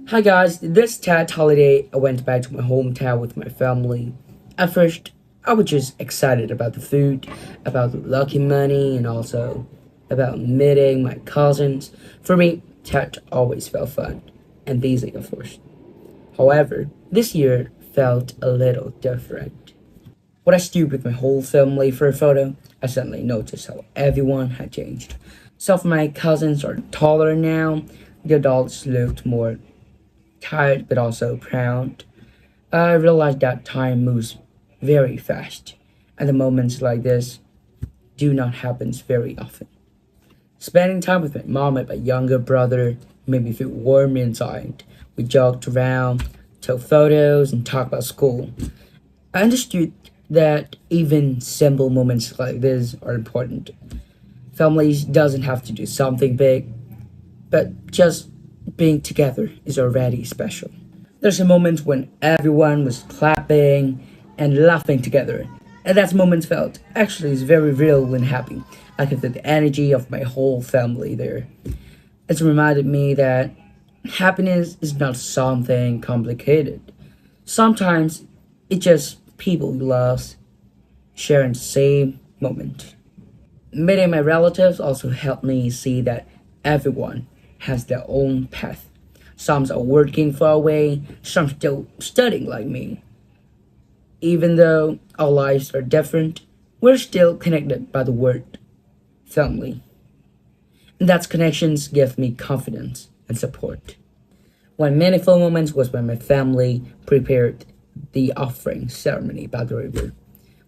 Hi guys, this TET holiday I went back to my hometown with my family. At first, I was just excited about the food, about the lucky money, and also about meeting my cousins. For me, TET always felt fun and busy, of course. However, this year felt a little different. When I stood with my whole family for a photo, I suddenly noticed how everyone had changed. Some of my cousins are taller now, the adults looked more tired but also proud. I realized that time moves very fast, and the moments like this do not happen very often. Spending time with my mom and my younger brother made me feel warm inside. We joked around, took photos, and talked about school. I understood that even simple moments like this are important. Families doesn't have to do something big, but just being together is already special. There's a moment when everyone was clapping and laughing together, and that moment felt actually is very real and happy. I could feel the energy of my whole family there. It reminded me that happiness is not something complicated. Sometimes it's just people you love sharing the same moment. Meeting my relatives also helped me see that everyone has their own path. Some are working far away, some still studying like me. Even though our lives are different, we're still connected by the word family. And that connections give me confidence and support. One meaningful moment was when my family prepared the offering ceremony by the river.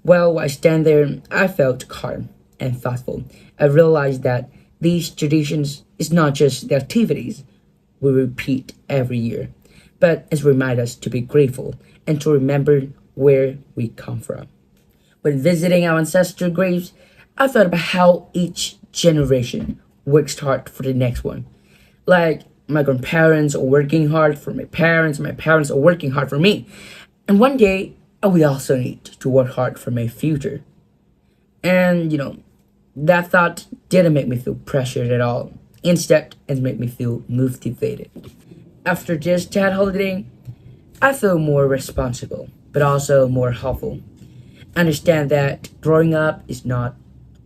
While I stand there, I felt calm and thoughtful. I realized that these traditions is not just the activities we repeat every year, but it reminds us to be grateful and to remember where we come from. When visiting our ancestor graves, I thought about how each generation works hard for the next one. Like my grandparents are working hard for my parents are working hard for me. And one day, we also need to work hard for my future. And that thought didn't make me feel pressured at all. Instead, it made me feel motivated. After this chat holiday, I feel more responsible, but also more hopeful. Understand that growing up is not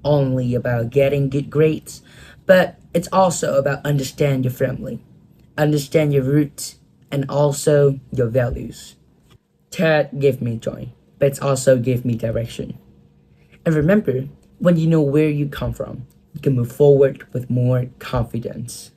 only about getting good grades, but it's also about understand your family, understand your roots, and also your values. Ted gave me joy, but it's also gave me direction. And remember, when you know where you come from, you can move forward with more confidence.